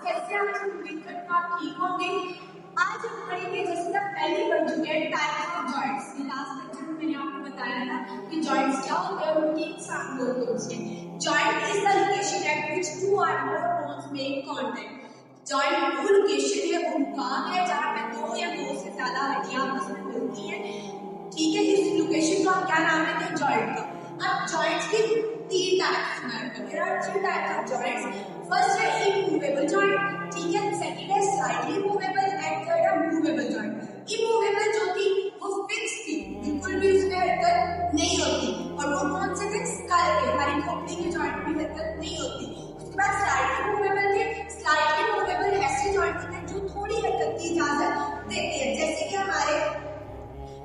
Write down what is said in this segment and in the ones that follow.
कैसे आप सब उम्मीद करते हो आप ठीक होंगे। आज हम पढ़ेंगे जैसे कि पहले पढ़ चुके हैं types of joints. Last lecture में मैंने आपको बताया था कि जॉइंट्स क्या होते हैं और उनके एग्जाम्पल होते हैं। Joint is the location at which two or more bones make contact. Joint वो लोकेशन है, वो मुकाम है जहां पे दो या दो से ज्यादा हड्डियां आपस में मिलती हैं। ठीक है, इस लोकेशन का क्या नाम है? जॉइंट का। अब जॉइंट्स की तीन टाइप्स हैं। There are three types of joints. First है इमूवेबल जॉइंट, ठीक है। सेकंड है स्लाइटली मूवेबल एंड थर्ड है मूवेबल जॉइंट। इमूवेबल जो थी वो फिक्स थी, बिल्कुल भी उसमें हरकत नहीं होती। और वो कौन से थे? स्कल के, हमारी खोपड़ी के जॉइंट में हरकत नहीं होती। उसके बाद स्लाइटली मूवेबल थे। स्लाइटली मूवेबल ऐसे जॉइंट होते हैं जो थोड़ी हरकत की इजाजत देते हैं, जैसे कि हमारे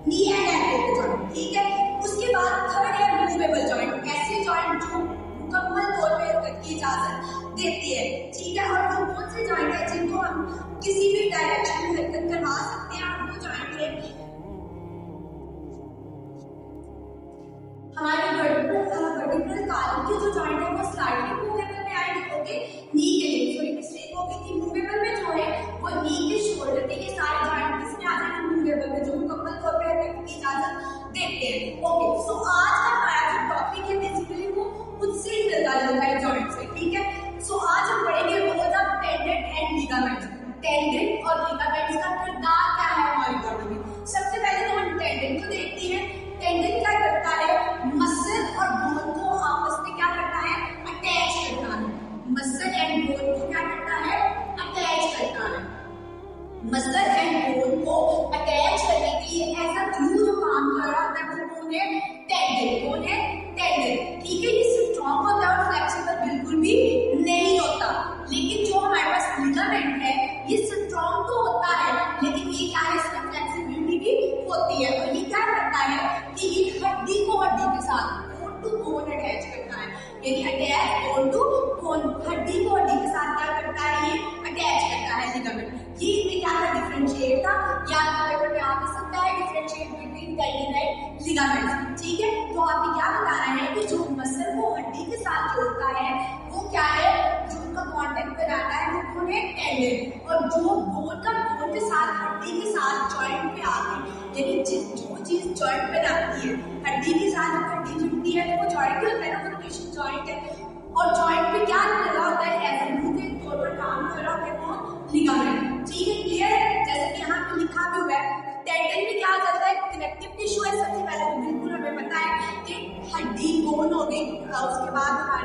नी एंड एल्बो जॉइंट, ठीक है। उसके बाद थर्ड है मूवेबल जॉइंट, ऐसे जॉइंट जो मुकम्मल तौर पे हरकत की इजाजत देती है, ठीक है। और वो कौन से जॉइंट है जिनको हम किसी भी डायरेक्शन में हरकत करवा सकते हैं? वो जॉइंट है हमारे वर्टिब्रल कॉलम के जो जॉइंट है वो स्लाइडली मूवेबल में आएंगे। ओके, नी के लिए सॉरी मिस्टेक हो गई थी। मूवेबल में जो है वो नी के शोल्डर के सारे जॉइंट इसमें आ जाएंगे मूवेबल में, जो मुकम्मल तौर पे हरकत की इजाजत देते हैं। ओके, सो आज का हमारा जो टॉपिक है बेसिकली वो उससे मिलता जुलता है जॉइंट से, ठीक है। सो आज हम पढ़ेंगे roles of tendon and ligaments. Tendon और लिगामेंट्स का किरदार क्या है हमारी बॉडी में। सबसे पहले तो हम टेंडन को देखते हैं। टेंडन क्या करता है? मसल और बोन को आपस में क्या करता है? अटैच करता है। मसल एंड बोन को क्या करता है? अटैच करता है। मसल एंड बोन को अटैच करने के लिए ऐसा ग्लू जो काम कर रहा होता है वो कौन है? टेंडन। कौन है? टेंडन, ठीक है। ये स्ट्रॉन्ग होता है और फ्लेक्सिबल बिल्कुल भी नहीं होता। लेकिन जो हमारे पास लिगामेंट है ये स्ट्रॉन्ग तो होता है, लेकिन ये क्या है? इसमें फ्लेक्सिबिलिटी भी होती है। और ये क्या करता है कि ये हड्डी को हड्डी के साथ बोन टू बोन अटैच करता है, यानी अटैच बोन टू बोन, हड्डी को हड्डी के साथ क्या करता है? ये अटैच करता है लिगामेंट। ये इसमें क्या था? डिफरेंशिएट था। या पेपर में आ सकता है differentiate between tendon and ligaments, ठीक है। तो आपने क्या बताना है कि जो मसल को हड्डी के साथ जोड़ता है वो क्या है? जो उनका कांटेक्ट बनाता है वो कौन है? टेंडन। और जो बोन का बोन के साथ हड्डी के साथ जॉइंट पे आती है, यानी जो चीज जॉइंट बनाती है हड्डी के साथ, हड्डी जुड़ती है तो वो जॉइंट होता है ना, वो लोकेशन जॉइंट है। और जॉइंट पे क्या कर रहा होता है? एज ग्लू के तौर पर काम कर रहा होता है कौन? लिगामेंट, ठीक है। क्लियर है? जैसे कि यहाँ पे लिखा भी हुआ है टेंडन में क्या करता है? कनेक्टिव टिश्यू है। सबसे पहले तो बिल्कुल हमें पता है कि हड्डी बोन हो गई, उसके बाद